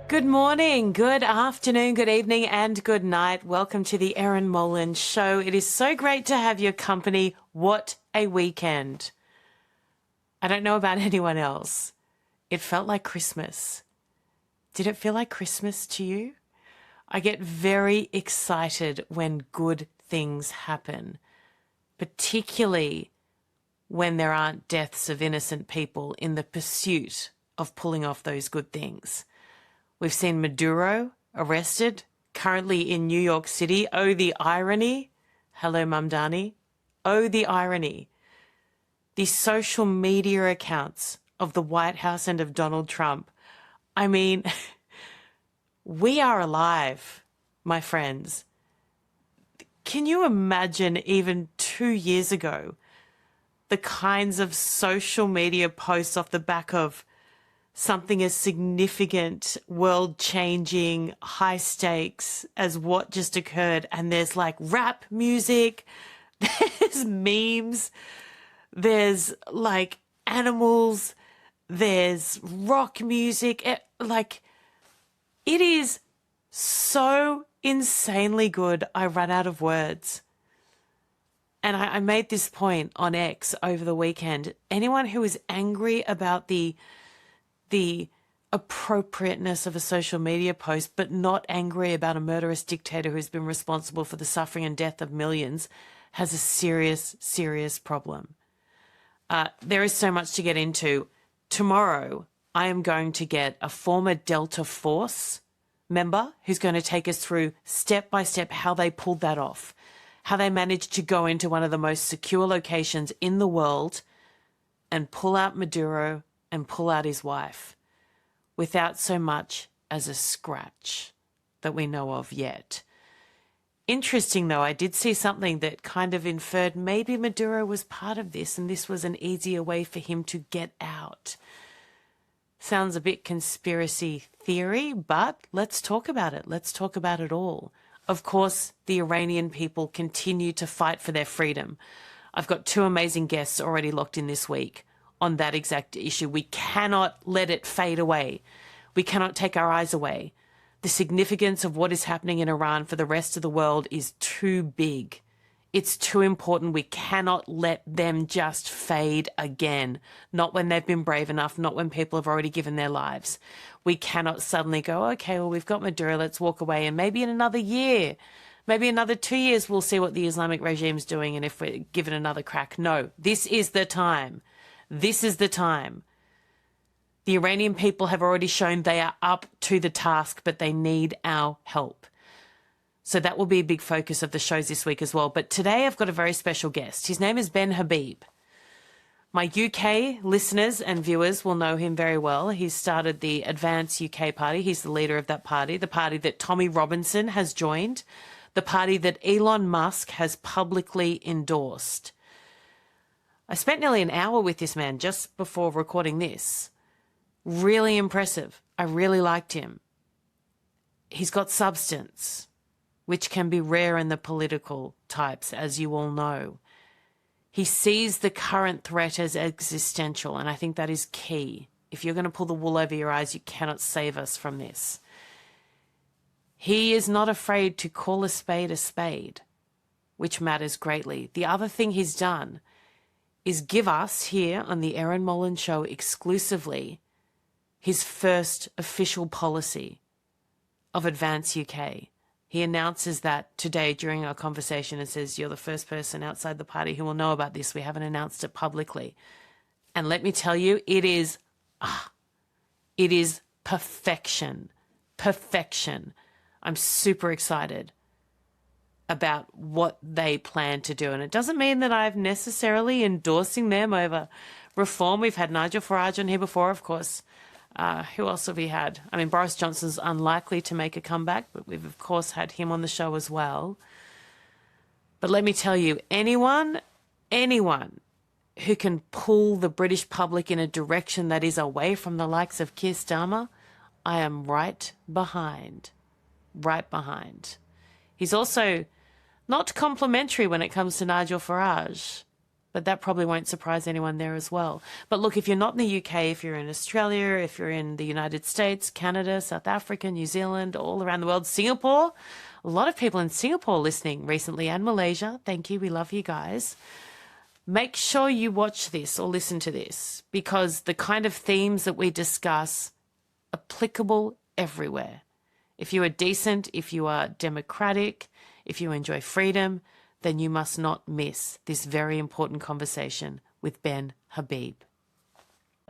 Good morning, good afternoon, good evening, and good night. Welcome to the Erin Molan Show. It is so great to have your company. What a weekend. I don't know about anyone else. It felt like Christmas. Did it feel like Christmas to you? I get very excited when good things happen, particularly when there aren't deaths of innocent people in the pursuit of pulling off those good things. We've seen Maduro arrested, currently in New York City. Oh, the irony. Hello, Mamdani. Oh, the irony. The social media accounts of the White House and of Donald Trump. I mean, we are alive, my friends. Can you imagine even 2 years ago the kinds of social media posts off the back of something as significant, world-changing, high stakes as what just occurred? And there's like rap music, there's memes, there's like animals, there's rock music. It is so insanely good, I run out of words. And I made this point on X over the weekend. Anyone who is angry about the appropriateness of a social media post, but not angry about a murderous dictator who's been responsible for the suffering and death of millions, has a serious, serious problem. There is so much to get into. Tomorrow, I am going to get a former Delta Force member who's going to take us through step by step how they pulled that off, how they managed to go into one of the most secure locations in the world and pull out Maduro and pull out his wife without so much as a scratch that we know of yet. Interesting, though, I did see something that kind of inferred maybe Maduro was part of this and this was an easier way for him to get out. Sounds a bit conspiracy theory, but let's talk about it. Let's talk about it all. Of course, the Iranian people continue to fight for their freedom. I've got 2 amazing guests already locked in this week on that exact issue. We cannot let it fade away. We cannot take our eyes away. The significance of what is happening in Iran for the rest of the world is too big. It's too important. We cannot let them just fade again. Not when they've been brave enough, not when people have already given their lives. We cannot suddenly go, okay, well, we've got Maduro, let's walk away. And maybe in another year, maybe another 2 years, we'll see what the Islamic regime's doing and if we're given another crack. No, this is the time. This is the time. The Iranian people have already shown they are up to the task, but they need our help. So that will be a big focus of the shows this week as well. But today I've got a very special guest. His name is Ben Habib. My UK listeners and viewers will know him very well. He's started the Advance UK party. He's the leader of that party, the party that Tommy Robinson has joined, the party that Elon Musk has publicly endorsed. I spent nearly an hour with this man just before recording this. Really impressive. I really liked him. He's got substance, which can be rare in the political types, as you all know. He sees the current threat as existential, and I think that is key. If you're going to pull the wool over your eyes, you cannot save us from this. He is not afraid to call a spade, which matters greatly. The other thing he's done is give us here on the Erin Molan Show exclusively his first official policy of Advance UK. He announces that today during our conversation and says, you're the first person outside the party who will know about this. We haven't announced it publicly. And let me tell you, it is perfection. Perfection. I'm super excited about what they plan to do. And it doesn't mean that I'm necessarily endorsing them over reform. We've had Nigel Farage on here before, of course. Who else have we had? I mean, Boris Johnson's unlikely to make a comeback, but we've, of course, had him on the show as well. But let me tell you, anyone who can pull the British public in a direction that is away from the likes of Keir Starmer, I am right behind. Right behind. He's also not complimentary when it comes to Nigel Farage. but that probably won't surprise anyone there as well. But look, if you're not in the UK, if you're in Australia, if you're in the United States, Canada, South Africa, New Zealand, all around the world, Singapore, a lot of people in Singapore listening recently, and Malaysia, thank you, we love you guys. Make sure you watch this or listen to this, because the kind of themes that we discuss applicable everywhere. If you are decent, if you are democratic, if you enjoy freedom, then you must not miss this very important conversation with Ben Habib.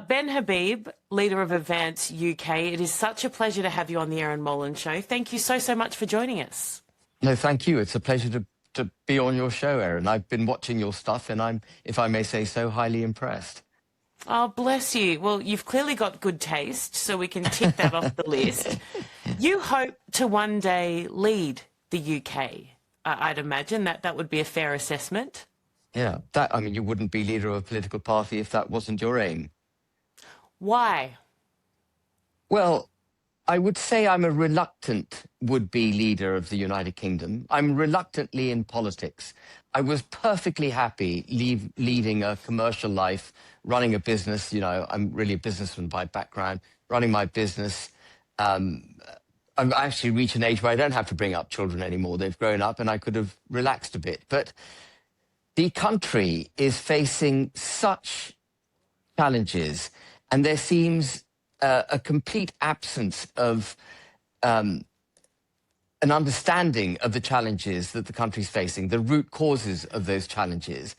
Ben Habib, leader of Advance UK, it is such a pleasure to have you on the Erin Molan Show. Thank you so, so much for joining us. No, thank you. It's a pleasure to be on your show, Erin. I've been watching your stuff and I'm, if I may say so, highly impressed. Oh, bless you. Well, you've clearly got good taste, so we can tick that off the list. You hope to one day lead the UK. I'd imagine that would be a fair assessment. Yeah, I mean, you wouldn't be leader of a political party if that wasn't your aim. Why? Well, I would say I'm a reluctant would-be leader of the United Kingdom. I'm reluctantly in politics. I was perfectly happy leading a commercial life, running a business. You know, I'm really a businessman by background, running my business. I've actually reached an age where I don't have to bring up children anymore. They've grown up and I could have relaxed a bit. But the country is facing such challenges, and there seems a complete absence of an understanding of the challenges that the country's facing, the root causes of those challenges.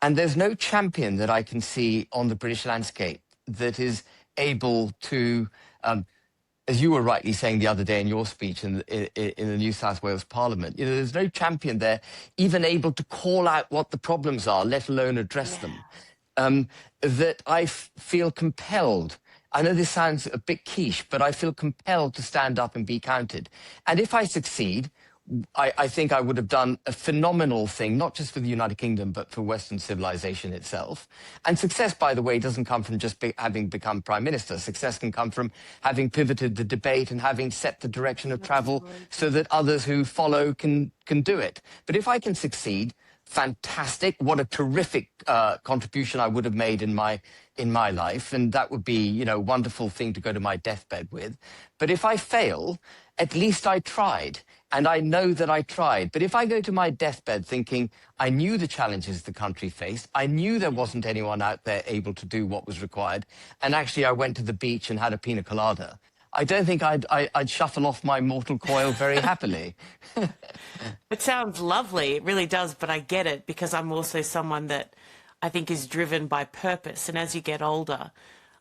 And there's no champion that I can see on the British landscape that is able to, as you were rightly saying the other day in your speech in the New South Wales Parliament, you know, there's no champion there even able to call out what the problems are, let alone address them. That I feel compelled. I know this sounds a bit quiche, but I feel compelled to stand up and be counted. And if I succeed, I think I would have done a phenomenal thing, not just for the United Kingdom, but for Western civilization itself. And success, by the way, doesn't come from just having become Prime Minister. Success can come from having pivoted the debate and having set the direction of travel so that others who follow can do it. But if I can succeed, fantastic. What a terrific contribution I would have made in my life. And that would be, you know, a wonderful thing to go to my deathbed with. But if I fail, at least I tried. And I know that I tried. But if I go to my deathbed thinking I knew the challenges the country faced, I knew there wasn't anyone out there able to do what was required, and actually I went to the beach and had a pina colada, I don't think I'd shuffle off my mortal coil very happily. It sounds lovely. It really does. But I get it, because I'm also someone that I think is driven by purpose. And as you get older,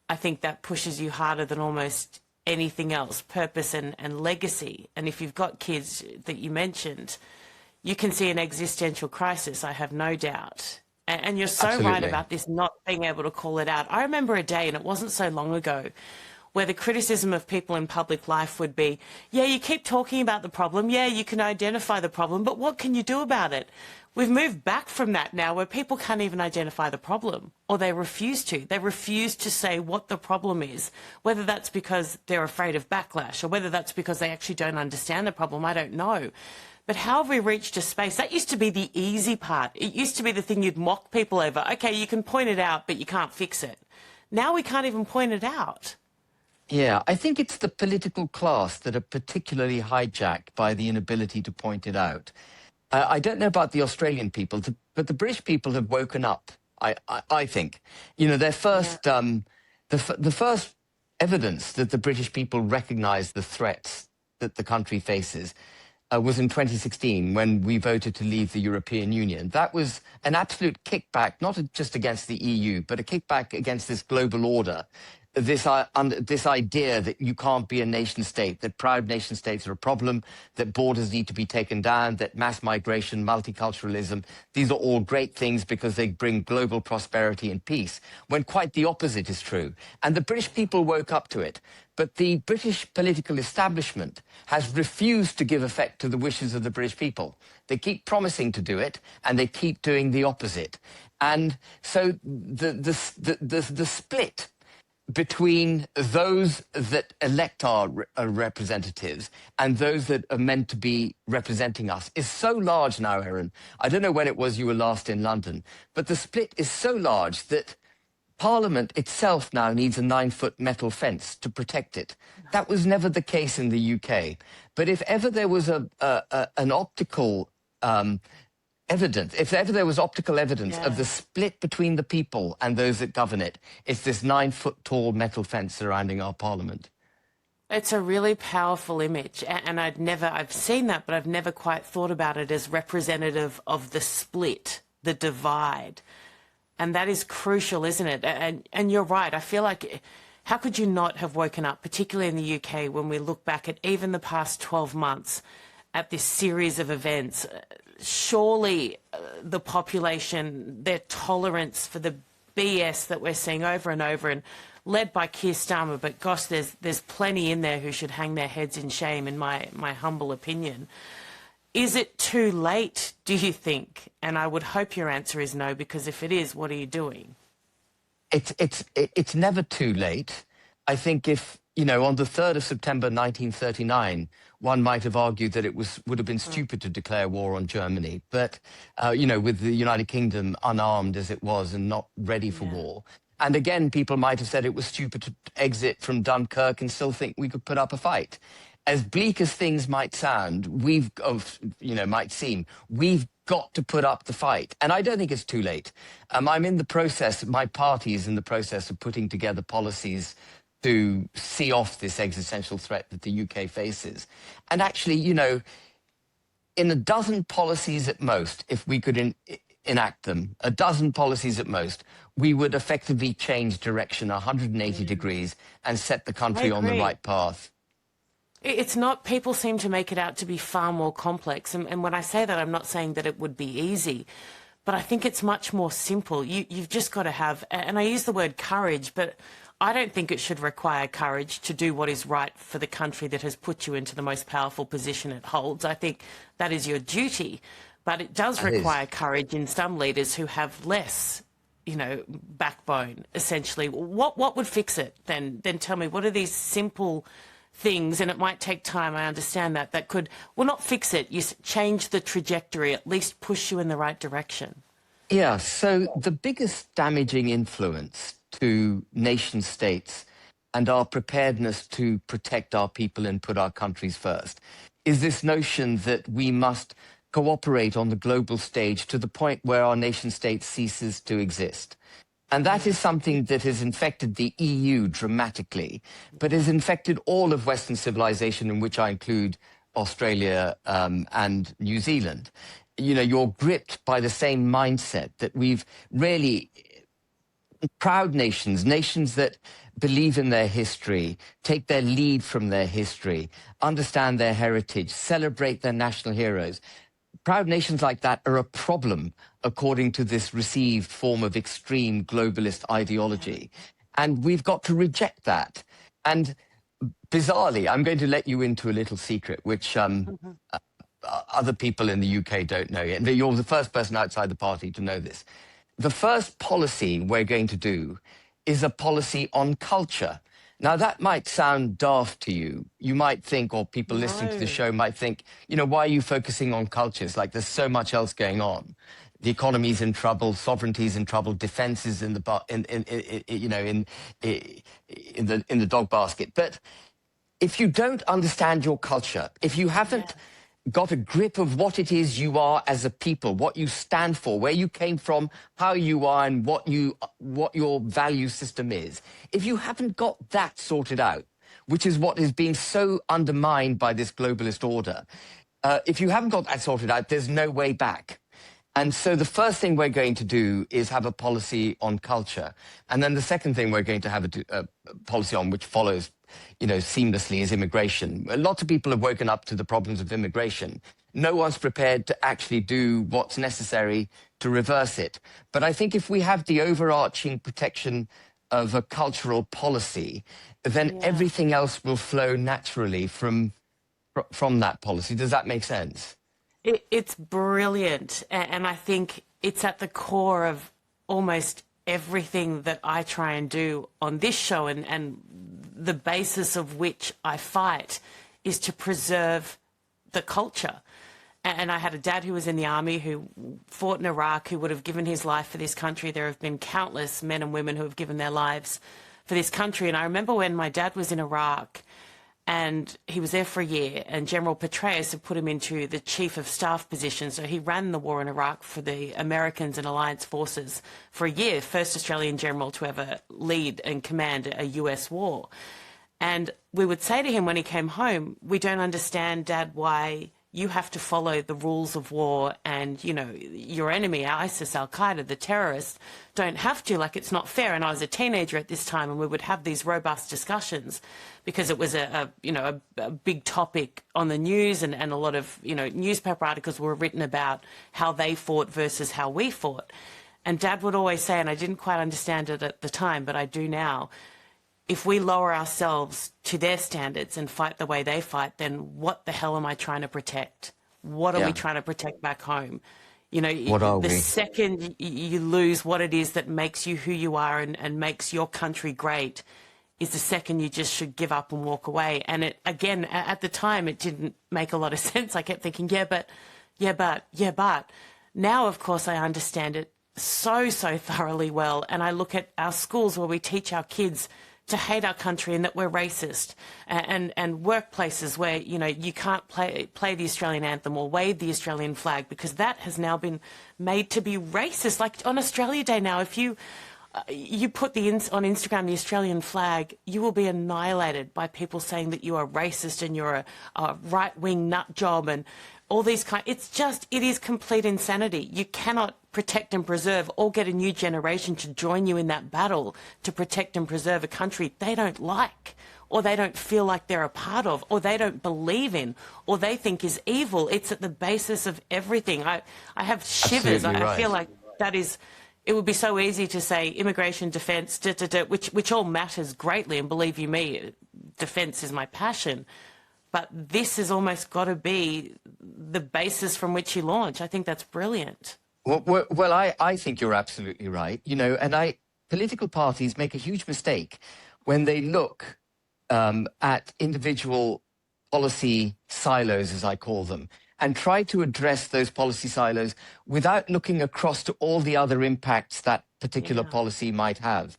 I think that pushes you harder than almost anything else, purpose and legacy. And if you've got kids that you mentioned, you can see an existential crisis, I have no doubt. And you're so Absolutely right about this not being able to call it out. I remember a day, and it wasn't so long ago, where the criticism of people in public life would be, yeah, you keep talking about the problem, yeah, you can identify the problem, but what can you do about it? We've moved back from that now, where people can't even identify the problem, or they refuse to. They refuse to say what the problem is, whether that's because they're afraid of backlash or whether that's because they actually don't understand the problem, I don't know. But how have we reached a space? That used to be the easy part. It used to be the thing you'd mock people over. Okay, you can point it out, but you can't fix it. Now we can't even point it out. Yeah, I think it's the political class that are particularly hijacked by the inability to point it out. I don't know about the Australian people, but the British people have woken up, I think. You know, their first, the first evidence that the British people recognise the threats that the country faces was in 2016, when we voted to leave the European Union. That was an absolute kickback, not just against the EU, but a kickback against this global order. This idea that you can't be a nation state, that proud nation states are a problem, that borders need to be taken down, that mass migration, multiculturalism, these are all great things because they bring global prosperity and peace, when quite the opposite is true. And the British people woke up to it. But the British political establishment has refused to give effect to the wishes of the British people. They keep promising to do it, and they keep doing the opposite. And so the split between those that elect our representatives and those that are meant to be representing us is so large now, Erin. I don't know when it was you were last in London, but the split is so large that Parliament itself now needs a 9-foot metal fence to protect it. That was never the case in the UK. But if ever there was an optical evidence, if ever there was optical evidence of the split between the people and those that govern it, it's this 9-foot tall metal fence surrounding our Parliament. It's a really powerful image, and I've seen that, but I've never quite thought about it as representative of the split, the divide. And that is crucial, isn't it? And you're right. I feel like, how could you not have woken up, particularly in the UK, when we look back at even the past 12 months at this series of events? Surely the population, their tolerance for the BS that we're seeing over and over, and led by Keir Starmer, but gosh, there's plenty in there who should hang their heads in shame, in my humble opinion. Is it too late, do you think? And I would hope your answer is no, because if it is, what are you doing? It's never too late. I think if, you know, on the 3rd of September 1939, one might have argued that it would have been stupid to declare war on Germany. But, you know, with the United Kingdom unarmed as it was and not ready for war. And again, people might have said it was stupid to exit from Dunkirk and still think we could put up a fight. As bleak as things might sound, might seem, we've got to put up the fight. And I don't think it's too late. I'm in the process, my party is in the process of putting together policies to see off this existential threat that the UK faces. And actually, you know, in a dozen policies at most, if we could enact them, a dozen policies at most, we would effectively change direction 180 degrees and set the country on the right path. It's not, people seem to make it out to be far more complex. And when I say that, I'm not saying that it would be easy, but I think it's much more simple. You've just got to have, and I use the word courage, but I don't think it should require courage to do what is right for the country that has put you into the most powerful position it holds. I think that is your duty, but it does require courage in some leaders who have less, you know, backbone, essentially. What would fix it then? Then tell me, what are these simple things, and it might take time, I understand that could, well, not fix it, you change the trajectory, at least push you in the right direction? Yeah, so the biggest damaging influence to nation states and our preparedness to protect our people and put our countries first is this notion that we must cooperate on the global stage to the point where our nation state ceases to exist. And that is something that has infected the EU dramatically, but has infected all of Western civilization, in which I include Australia and New Zealand. You know, you're gripped by the same mindset that we've really proud nations, nations that believe in their history, take their lead from their history, understand their heritage, celebrate their national heroes. Proud nations like that are a problem, according to this received form of extreme globalist ideology. And we've got to reject that. And bizarrely, I'm going to let you into a little secret, which other people in the UK don't know yet. You're the first person outside the party to know this. The first policy we're going to do is a policy on culture. Now, that might sound daft to you. You might think, or people listening to the show might think, you know, why are you focusing on cultures? Like, there's so much else going on. The economy's in trouble, sovereignty's in trouble, defense is in the dog basket. But if you don't understand your culture, if you haven't got a grip of what it is you are as a people, what you stand for, where you came from, how you are, and what your value system is. If you haven't got that sorted out, which is what is being so undermined by this globalist order, if you haven't got that sorted out, there's no way back. And so the first thing we're going to do is have a policy on culture. And then the second thing we're going to have a policy on, which follows, you know, seamlessly, is immigration. Lots of people have woken up to the problems of immigration. No one's prepared to actually do what's necessary to reverse it. But I think if we have the overarching protection of a cultural policy, then everything else will flow naturally from that policy. Does that make sense? It's brilliant. And I think it's at the core of almost everything that I try and do on this show, and the basis of which I fight is to preserve the culture. And I had a dad who was in the army, who fought in Iraq, who would have given his life for this country. There have been countless men and women who have given their lives for this country. And I remember when my dad was in Iraq, and he was there for a year, and General Petraeus had put him into the chief of staff position. So he ran the war in Iraq for the Americans and alliance forces for a year, first Australian general to ever lead and command a US war. And we would say to him when he came home, we don't understand, Dad, why you have to follow the rules of war, and, you know, your enemy, ISIS, Al-Qaeda, the terrorists, don't have to. Like, it's not fair. And I was a teenager at this time, and we would have these robust discussions because it was a big topic on the news, and a lot of, you know, newspaper articles were written about how they fought versus how we fought. And Dad would always say, and I didn't quite understand it at the time, but I do now, if we lower ourselves to their standards and fight the way they fight, then what the hell am I trying to protect? What are we trying to protect back home? You know, the second you lose what it is that makes you who you are and makes your country great is the second you just should give up and walk away. And it, again, at the time, it didn't make a lot of sense. I kept thinking, but. Now, of course, I understand it so thoroughly well. And I look at our schools where we teach our kids to hate our country and that we're racist, and workplaces where, you know, you can't play the Australian anthem or wave the Australian flag because that has now been made to be racist. Like on Australia Day now, if you put on Instagram the Australian flag, you will be annihilated by people saying that you are racist and you're a right-wing nut job and all these it is complete insanity. You cannot protect and preserve or get a new generation to join you in that battle to protect and preserve a country they don't like, or they don't feel like they're a part of, or they don't believe in, or they think is evil. It's at the basis of everything. I have shivers. I feel like that is... It would be so easy to say immigration, defence, which all matters greatly, and believe you me, defence is my passion. But this has almost got to be the basis from which you launch. I think that's brilliant. Well, I think you're absolutely right. You know, and political parties make a huge mistake when they look at individual policy silos, as I call them, and try to address those policy silos without looking across to all the other impacts that particular policy might have.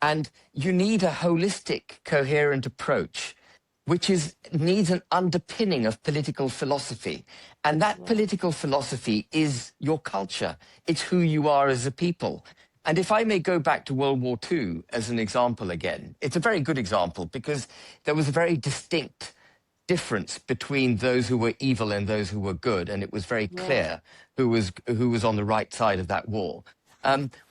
And you need a holistic, coherent approach, which needs an underpinning of political philosophy. And that political philosophy is your culture. It's who you are as a people. And if I may go back to World War II as an example again, it's a very good example because there was a very distinct difference between those who were evil and those who were good, and it was very clear who was on the right side of that war.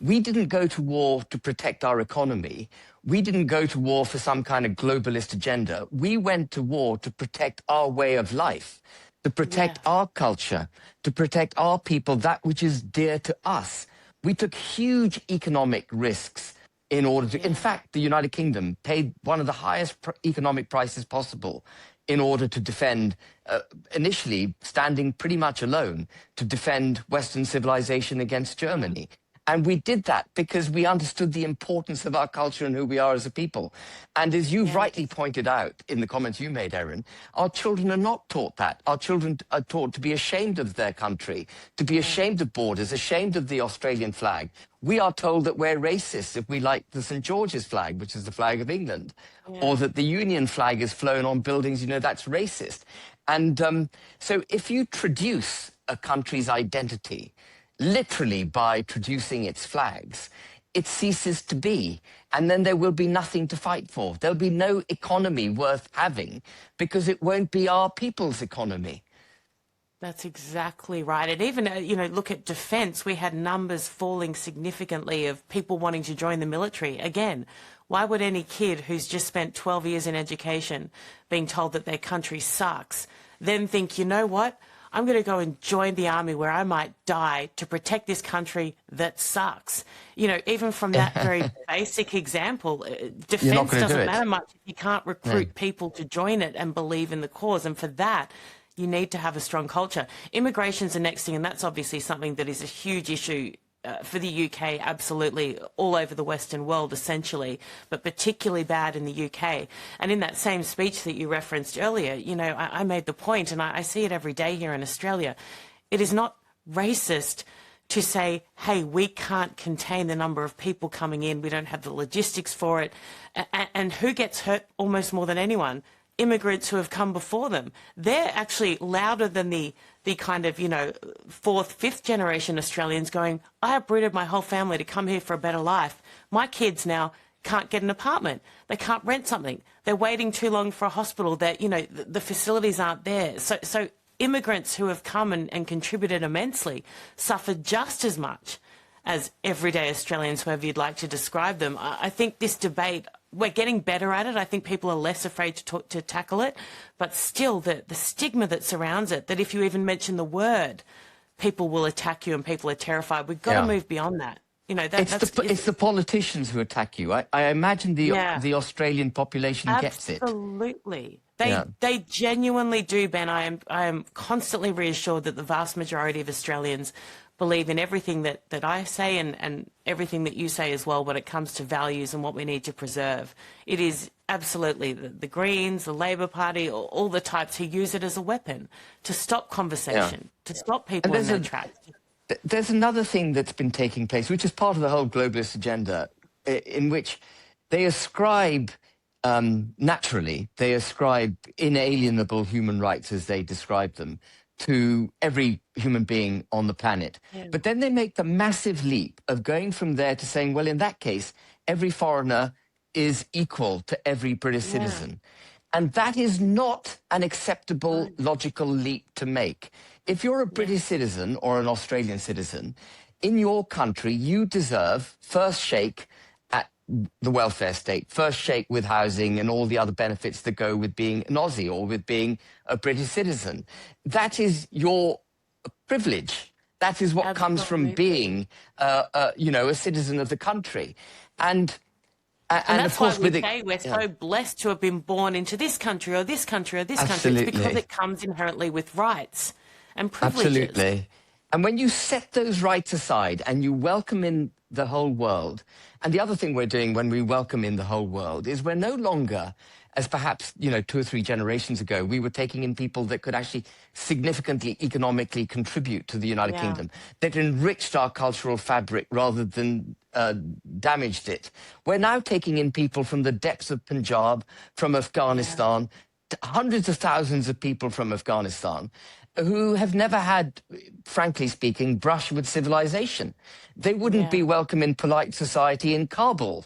We didn't go to war to protect our economy. We didn't go to war for some kind of globalist agenda. We went to war to protect our way of life, to protect our culture, to protect our people, that which is dear to us. We took huge economic risks in order to... In fact, the United Kingdom paid one of the highest economic prices possible in order to defend, initially standing pretty much alone, to defend Western civilization against Germany. And we did that because we understood the importance of our culture and who we are as a people. And as you rightly pointed out in the comments you made, Erin, our children are not taught that. Our children are taught to be ashamed of their country, to be ashamed of borders, ashamed of the Australian flag. We are told that we're racist if we like the St. George's flag, which is the flag of England, or that the Union flag is flown on buildings, you know, that's racist. And so if you traduce a country's identity, literally by traducing its flags, it ceases to be. And then there will be nothing to fight for. There'll be no economy worth having because it won't be our people's economy. That's exactly right. And even, you know, look at defence. We had numbers falling significantly of people wanting to join the military. Again, why would any kid who's just spent 12 years in education being told that their country sucks then think, you know what? I'm going to go and join the army where I might die to protect this country that sucks. You know, even from that very basic example, defence doesn't matter much if you can't recruit people to join it and believe in the cause. And for that, you need to have a strong culture. Immigration's the next thing, and that's obviously something that is a huge issue for the UK, absolutely, all over the Western world, essentially, but particularly bad in the UK. And in that same speech that you referenced earlier, you know, I made the point, and I see it every day here in Australia. It is not racist to say, hey, we can't contain the number of people coming in. We don't have the logistics for it. And who gets hurt almost more than anyone? Immigrants who have come before them. They're actually louder than the kind of, you know, fourth, fifth generation Australians going, I uprooted my whole family to come here for a better life. My kids now can't get an apartment. They can't rent something. They're waiting too long for a hospital. That, you know, the facilities aren't there. So immigrants who have come and contributed immensely suffered just as much as everyday Australians, whoever you'd like to describe them. I think this debate, we're getting better at it. I think people are less afraid to tackle it, but still the stigma that surrounds it, that if you even mention the word, people will attack you and people are terrified. We've got to move beyond that. You know, it's the politicians who attack you. I imagine the Australian population gets it. Absolutely. They genuinely do, Ben. I am constantly reassured that the vast majority of Australians believe in everything that I say and everything that you say as well when it comes to values and what we need to preserve. It is absolutely the Greens, the Labor Party, all the types who use it as a weapon to stop conversation, to stop people in their tracks. There's another thing that's been taking place, which is part of the whole globalist agenda, in which they ascribe, naturally, they ascribe inalienable human rights, as they describe them, to every human being on the planet. Yeah. But then they make the massive leap of going from there to saying, well, in that case, every foreigner is equal to every British citizen. And that is not an acceptable, logical leap to make. If you're a British citizen or an Australian citizen, in your country, you deserve first shake at the welfare state, first shake with housing and all the other benefits that go with being an Aussie or with being a British citizen. That is your privilege. That is what comes from being, you know, a citizen of the country. And that's of course, why we say we're so blessed to have been born into this country or this country or this country. It's because it comes inherently with rights and privileges. Absolutely. And when you set those rights aside and you welcome in the whole world, and the other thing we're doing when we welcome in the whole world is we're no longer, as perhaps, you know, 2 or 3 generations ago, we were taking in people that could actually significantly economically contribute to the United Kingdom, that enriched our cultural fabric rather than damaged it. We're now taking in people from the depths of Punjab, from Afghanistan, hundreds of thousands of people from Afghanistan who have never had, frankly speaking, brush with civilization. They wouldn't be welcome in polite society in Kabul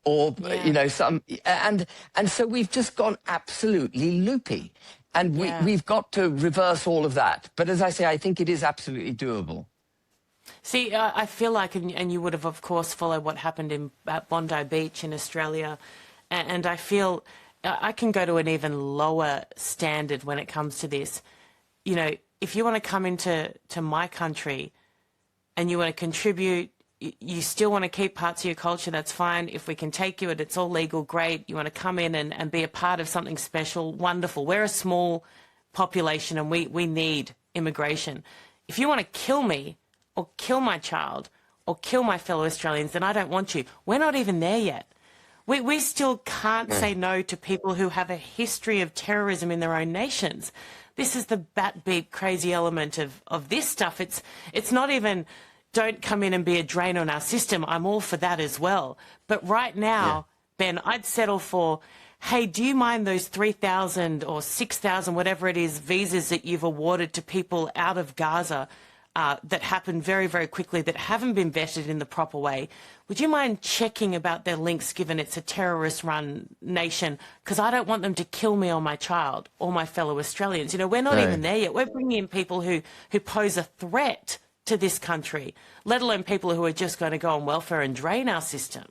or, you know, and so we've just gone absolutely loopy. And we've got to reverse all of that. But as I say, I think it is absolutely doable. See, I feel like, and you would have, of course, followed what happened at Bondi Beach in Australia, and I feel I can go to an even lower standard when it comes to this. You know, if you want to come into my country and you want to contribute, you still want to keep parts of your culture, that's fine. If we can take you and it's all legal, great. You want to come in and be a part of something special, wonderful. We're a small population and we need immigration. If you want to kill me or kill my child or kill my fellow Australians, then I don't want you. We're not even there yet. We still can't say no to people who have a history of terrorism in their own nations. This is the bat beat crazy element of this stuff. It's not even don't come in and be a drain on our system. I'm all for that as well. But right now, Ben, I'd settle for, hey, do you mind those 3,000 or 6,000, whatever it is, visas that you've awarded to people out of Gaza that happen very, very quickly, that haven't been vetted in the proper way? Would you mind checking about their links, given it's a terrorist-run nation? Because I don't want them to kill me or my child or my fellow Australians. You know, we're not even there yet. We're bringing in people who pose a threat to this country, let alone people who are just going to go on welfare and drain our system.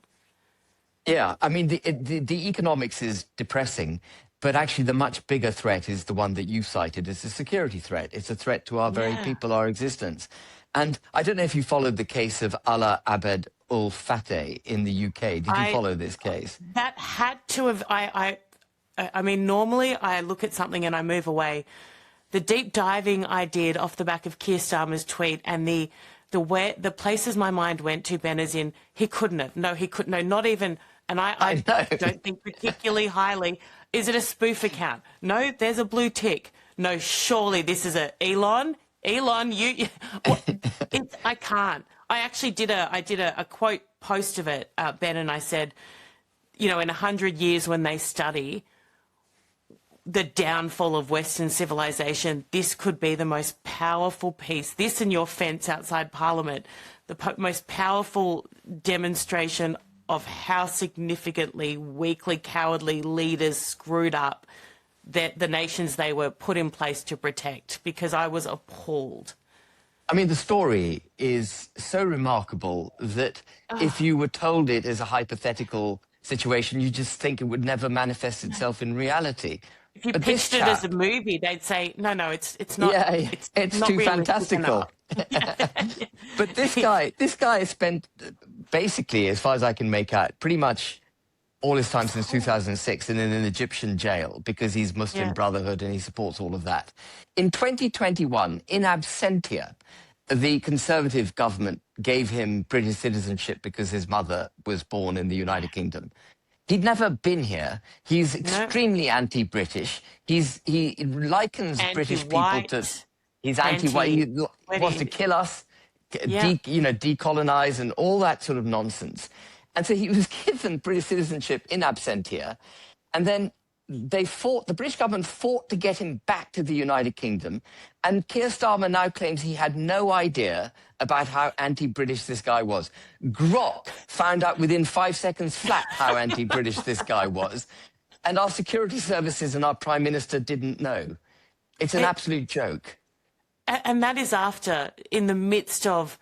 Yeah, I mean, the economics is depressing, but actually the much bigger threat is the one that you cited. It's a security threat. It's a threat to our very people, our existence. And I don't know if you followed the case of Alaa Abed Ul-Fateh in the UK. Did you follow this case? That had to have... I mean, normally I look at something and I move away. The deep diving I did off the back of Keir Starmer's tweet and the the places my mind went to, Ben, is in he couldn't have. No, he couldn't. No, not even. And I know. don't think particularly highly. Is it a spoof account? No, there's a blue tick. No, surely this is a Elon, you what, I can't. I actually did a quote post of it, Ben, and I said, you know, in 100 years when they study the downfall of Western civilization, this could be the most powerful piece. This and your fence outside Parliament, the most powerful demonstration of how significantly weakly, cowardly leaders screwed up the nations they were put in place to protect, because I was appalled. I mean, the story is so remarkable that if you were told it as a hypothetical situation, you just think it would never manifest itself in reality. If you But pitched it as a movie, they'd say, no, it's not. Yeah, it's not too fantastical. But this guy spent basically, as far as I can make out, pretty much all his time since 2006 in an Egyptian jail because he's Muslim Brotherhood and he supports all of that. In 2021, in absentia, the Conservative government gave him British citizenship because his mother was born in the United Kingdom. He'd never been here. He's extremely anti-British. He likens British people to... He's anti-white. He wants to kill us, decolonize and all that sort of nonsense. And so he was given British citizenship in absentia. And then the British government fought to get him back to the United Kingdom. And Keir Starmer now claims he had no idea about how anti-British this guy was. Grok found out within 5 seconds flat how anti-British this guy was. And our security services and our Prime Minister didn't know. It's an absolute joke. And that is after, in the midst of,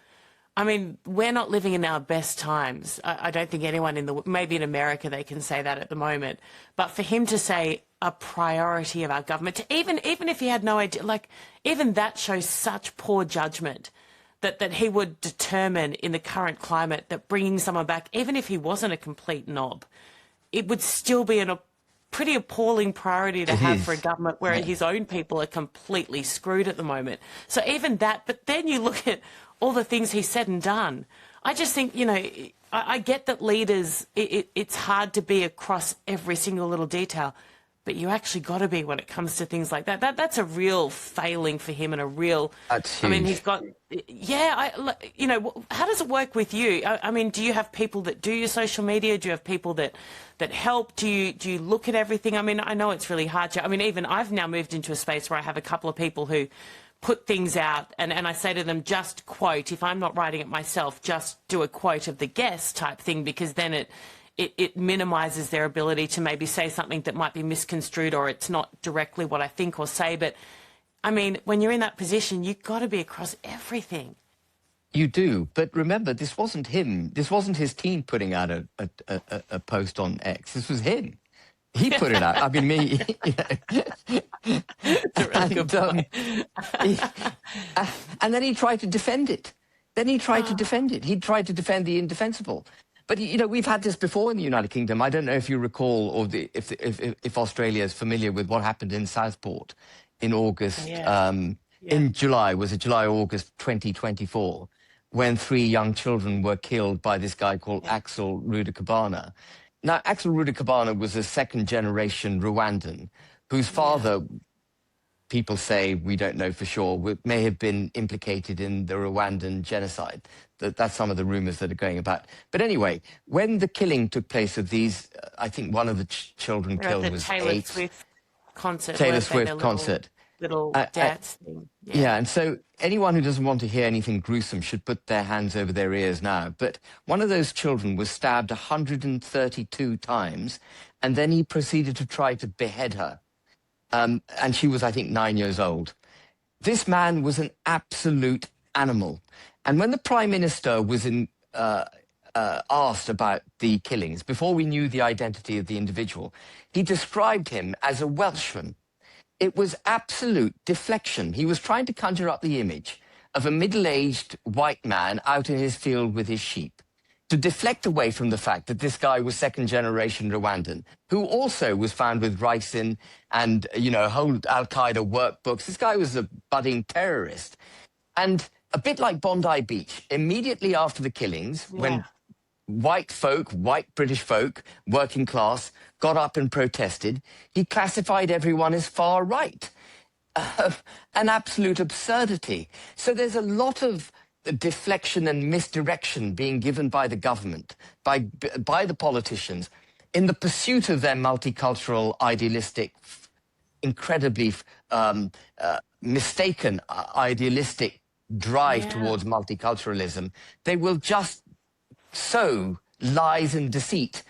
I mean, we're not living in our best times. I don't think anyone maybe in America they can say that at the moment. But for him to say a priority of our government, even if he had no idea, like, even that shows such poor judgment that he would determine in the current climate that bringing someone back, even if he wasn't a complete knob, it would still be a pretty appalling priority to have for a government where his own people are completely screwed at the moment. So even that, but then you look at all the things he said and done. I just think, you know, I get that leaders, it's hard to be across every single little detail, but you actually got to be when it comes to things like that. That's a real failing for him and a real... That's huge. I mean, he's got... Yeah, you know, how does it work with you? I mean, do you have people that do your social media? Do you have people that help? Do you look at everything? I mean, I know it's really hard to... I mean, even I've now moved into a space where I have a couple of people who put things out and I say to them, just quote, if I'm not writing it myself, just do a quote of the guest type thing, because then it minimises their ability to maybe say something that might be misconstrued or it's not directly what I think or say. But, I mean, when you're in that position, you've got to be across everything. You do. But remember, this wasn't him. This wasn't his team putting out a post on X. This was him. He put it out. I mean, me. And then he tried to defend it. He tried to defend the indefensible. But, you know, we've had this before in the United Kingdom. I don't know if you recall, or if Australia is familiar with what happened in Southport in August, in July, was it July, August 2024, when 3 young children were killed by this guy called Axel Rudakabana. Now, Axel Rudakabana was a second-generation Rwandan whose father, people say, we don't know for sure, may have been implicated in the Rwandan genocide. That's some of the rumors that are going about. But anyway, when the killing took place of these, I think one of the children killed was Taylor 8. Swift concert. Taylor Swift concert. Little dance thing. Yeah, and so anyone who doesn't want to hear anything gruesome should put their hands over their ears now. But one of those children was stabbed 132 times, and then he proceeded to try to behead her. And she was, I think, 9 years old. This man was an absolute animal. And when the Prime Minister was asked about the killings, before we knew the identity of the individual, he described him as a Welshman. It was absolute deflection. He was trying to conjure up the image of a middle-aged white man out in his field with his sheep, to deflect away from the fact that this guy was second-generation Rwandan, who also was found with ricin and, you know, whole Al-Qaeda workbooks. This guy was a budding terrorist. And a bit like Bondi Beach. Immediately after the killings, Yeah. when white British folk, working class, got up and protested, he classified everyone as far right. An absolute absurdity. So there's a lot of deflection and misdirection being given by the government, by the politicians, in the pursuit of their multicultural, idealistic, incredibly mistaken, idealistic drive towards multiculturalism. They will just sow lies and deceit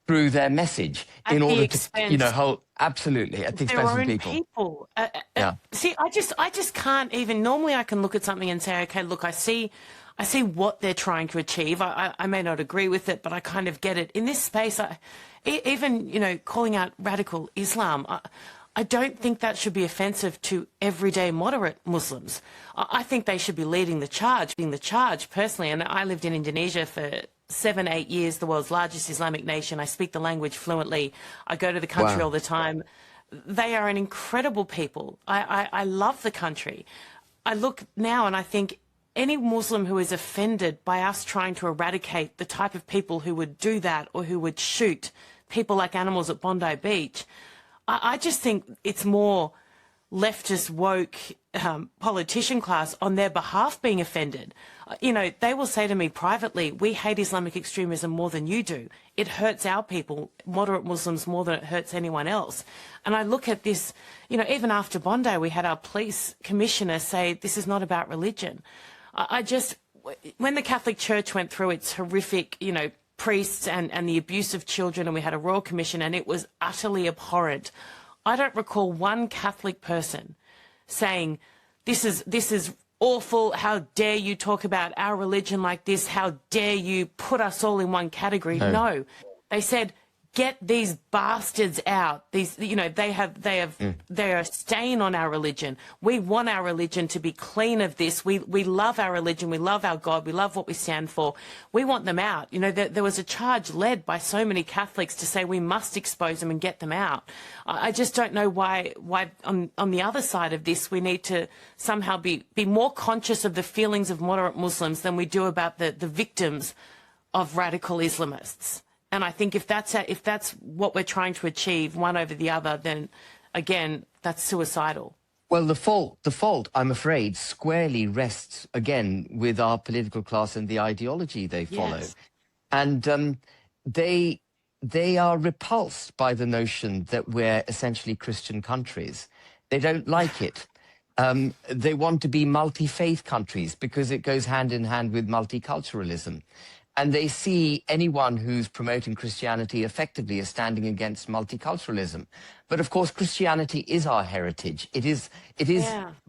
through their message in order to, hold absolutely at the expense of people. Yeah. See, I just can't even. Normally, I can look at something and say, okay, look, I see what they're trying to achieve. I may not agree with it, but I kind of get it. In this space, even calling out radical Islam, I don't think that should be offensive to everyday moderate Muslims. I think they should be leading the charge, personally. And I lived in Indonesia for 7-8 years, the world's largest Islamic nation. I speak the language fluently. I go to the country all the time. They are an incredible people. I love the country. I look now and I think any Muslim who is offended by us trying to eradicate the type of people who would do that or who would shoot people like animals at Bondi Beach, I just think it's more leftist woke politician class on their behalf being offended. They will say to me privately, we hate Islamic extremism more than you do. It hurts our people, moderate Muslims, more than it hurts anyone else. And I look at this, even after Bondi, we had our police commissioner say this is not about religion. When the Catholic Church went through its horrific, priests and the abuse of children, and we had a royal commission, and it was utterly abhorrent. I don't recall one Catholic person saying, this is awful, how dare you talk about our religion like this, how dare you put us all in one category. No. They said, get these bastards out. They are a stain on our religion. We want our religion to be clean of this. We love our religion. We love our God. We love what we stand for. We want them out. There was a charge led by so many Catholics to say we must expose them and get them out. I just don't know why on the other side of this we need to somehow be more conscious of the feelings of moderate Muslims than we do about the victims of radical Islamists. And I think if that's what we're trying to achieve, one over the other, then again, that's suicidal. Well, the fault, I'm afraid, squarely rests again with our political class and the ideology they follow. Yes. And they are repulsed by the notion that we're essentially Christian countries. They don't like it. They want to be multi-faith countries because it goes hand in hand with multiculturalism. And they see anyone who's promoting Christianity effectively as standing against multiculturalism. But of course, Christianity is our heritage. It is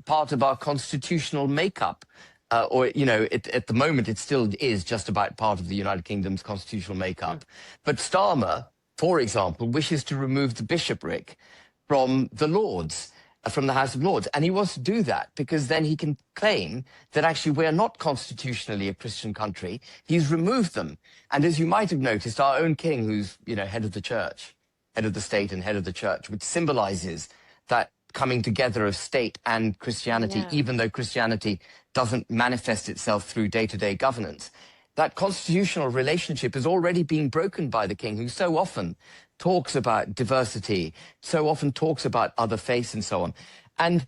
part of our constitutional makeup. At the moment, it still is just about part of the United Kingdom's constitutional makeup. But Starmer, for example, wishes to remove the bishopric from the Lords, from the House of Lords. And he wants to do that because then he can claim that actually we're not constitutionally a Christian country. He's removed them. And as you might have noticed, our own king, who's, head of the church, head of the state and head of the church, which symbolizes that coming together of state and Christianity, even though Christianity doesn't manifest itself through day-to-day governance. That constitutional relationship is already being broken by the king, who so often talks about diversity, so often talks about other faiths and so on. And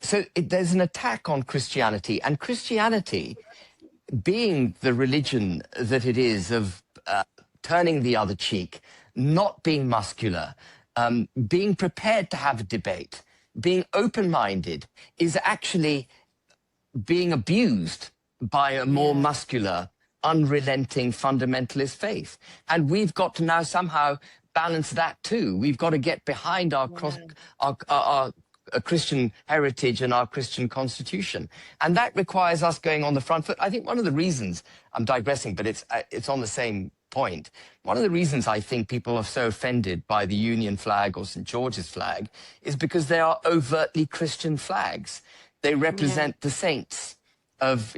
so there's an attack on Christianity, and Christianity, being the religion that it is of turning the other cheek, not being muscular, being prepared to have a debate, being open-minded, is actually being abused by a more muscular, unrelenting fundamentalist faith. And we've got to now somehow balance that too. We've got to get behind our Christian heritage and our Christian constitution. And that requires us going on the front foot. I think one of the reasons, I'm digressing, but it's on the same point. One of the reasons I think people are so offended by the Union flag or St. George's flag is because they are overtly Christian flags. They represent the saints of,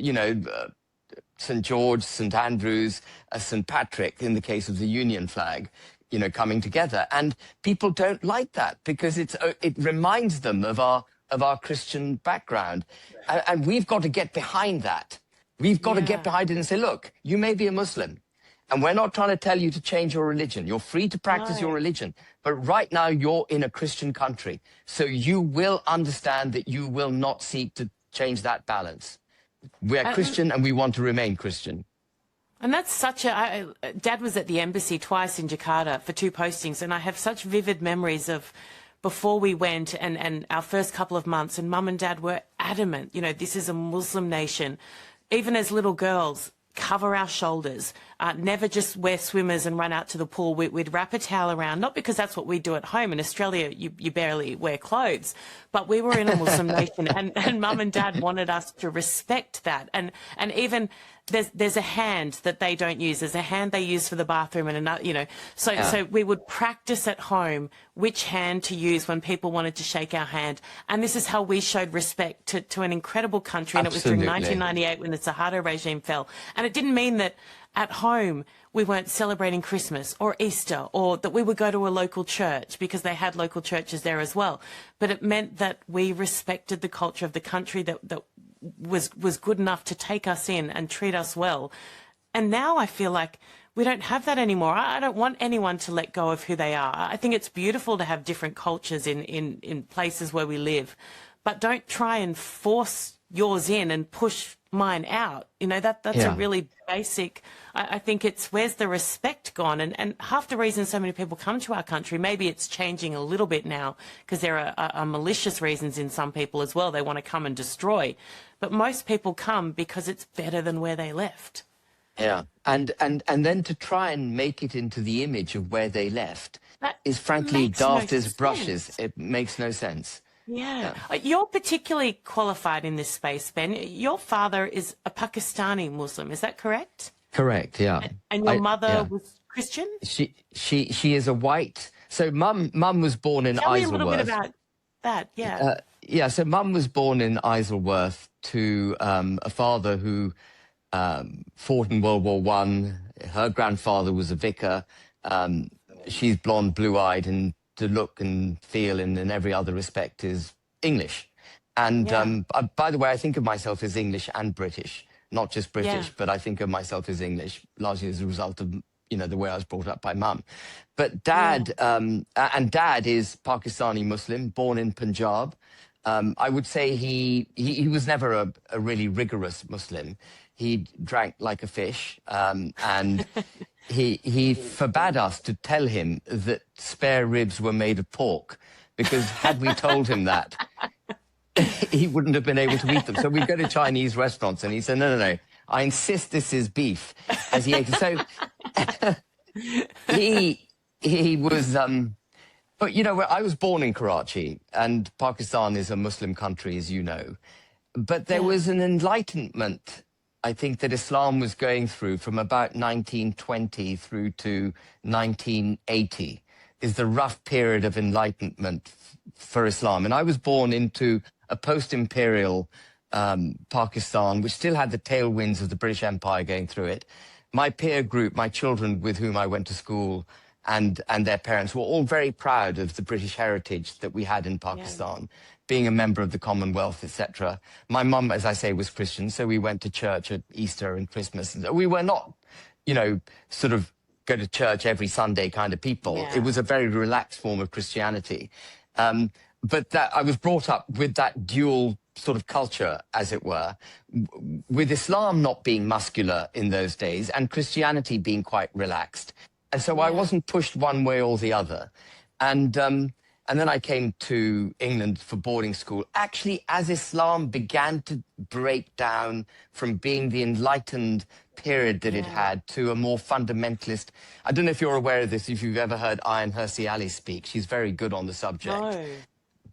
St. George, St. Andrews, St. Patrick, in the case of the Union flag, coming together. And people don't like that because it reminds them of of our Christian background. And we've got to get behind that. We've got to get behind it and say, look, you may be a Muslim, and we're not trying to tell you to change your religion. You're free to practice your religion. But right now you're in a Christian country. So you will understand that you will not seek to change that balance. We're Christian and we want to remain Christian. And that's such a... Dad was at the embassy twice in Jakarta for 2 postings, and I have such vivid memories of before we went and our first couple of months, and Mum and Dad were adamant, you know, this is a Muslim nation. Even as little girls, cover our shoulders, never just wear swimmers and run out to the pool. We'd wrap a towel around, not because that's what we do at home. In Australia, you barely wear clothes, but we were in a Muslim nation, and Mum and Dad wanted us to respect that. And even there's a hand that they don't use. There's a hand they use for the bathroom and another, you know. So we would practice at home which hand to use when people wanted to shake our hand. And this is how we showed respect to an incredible country. And Absolutely. it was during 1998 when the Suharto regime fell. And it didn't mean that at home we weren't celebrating Christmas or Easter, or that we would go to a local church, because they had local churches there as well. But it meant that we respected the culture of the country, that was good enough to take us in and treat us well. And now I feel like we don't have that anymore. I don't want anyone to let go of who they are. I think it's beautiful to have different cultures in places where we live, but don't try and force yours in and push mine out. You know, that's a really basic... I think it's, where's the respect gone? And half the reason so many people come to our country, maybe it's changing a little bit now, because there are malicious reasons in some people as well. They want to come and destroy. But most people come because it's better than where they left. Yeah, and then to try and make it into the image of where they left is frankly daft as brushes. It makes no sense. Yeah. You're particularly qualified in this space, Ben. Your father is a Pakistani Muslim, is that correct? Correct, yeah. And your mother was Christian? She is a white... So mum was born in Isleworth. Tell me a little bit about that, yeah. So mum was born in Isleworth to a father who fought in World War One. Her grandfather was a vicar. She's blonde, blue-eyed, and to look and feel and in every other respect is English. And by the way, I think of myself as English and British, not just British, but I think of myself as English, largely as a result of, you know, the way I was brought up by mum. But Dad, and Dad is Pakistani Muslim, born in Punjab. I would say he was never a really rigorous Muslim. He drank like a fish, and he forbade us to tell him that spare ribs were made of pork, because had we told him that, he wouldn't have been able to eat them. So we'd go to Chinese restaurants and he said, no, I insist this is beef, as he ate it. So he was, but you know, I was born in Karachi, and Pakistan is a Muslim country, as you know. But there was an enlightenment, I think, that Islam was going through from about 1920 through to 1980 is the rough period of enlightenment for Islam. And I was born into a post-imperial Pakistan, which still had the tailwinds of the British Empire going through it. My peer group, my children with whom I went to school, and their parents were all very proud of the British heritage that we had in Pakistan, being a member of the Commonwealth, etc. My mum, as I say, was Christian, so we went to church at Easter and Christmas. We were not, you know, sort of go to church every Sunday kind of people. It was a very relaxed form of Christianity. But that I was brought up with that dual sort of culture, as it were, with Islam not being muscular in those days and Christianity being quite relaxed. And so I wasn't pushed one way or the other. And then I came to England for boarding school, actually as Islam began to break down from being the enlightened period that it had to a more fundamentalist. I don't know if you're aware of this, if you've ever heard Ayan Hirsi Ali speak. She's very good on the subject. No.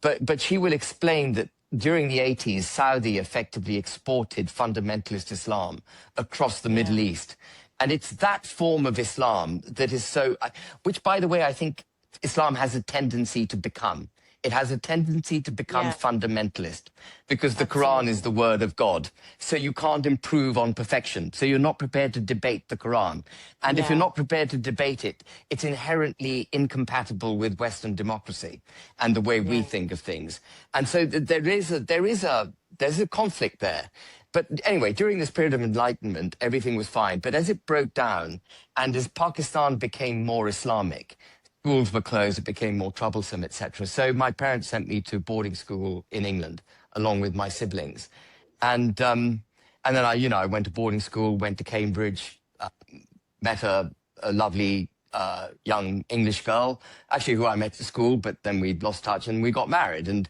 But she will explain that during the 80s, Saudi effectively exported fundamentalist Islam across the Middle East. And it's that form of Islam that is so, which, by the way, I think Islam has a tendency to become. It has a tendency to become Yeah. fundamentalist because the Quran Absolutely. is the word of God. So you can't improve on perfection. So you're not prepared to debate the Quran. And if you're Yeah. not prepared to debate it, it's inherently incompatible with Western democracy and the way we Yeah. think of things. And so there's a conflict there. But anyway, during this period of enlightenment, everything was fine. But as it broke down and as Pakistan became more Islamic, schools were closed, it became more troublesome, etc. So my parents sent me to boarding school in England, along with my siblings. And then I went to boarding school, went to Cambridge, met a lovely young English girl, actually who I met at school, but then we lost touch and we got married. And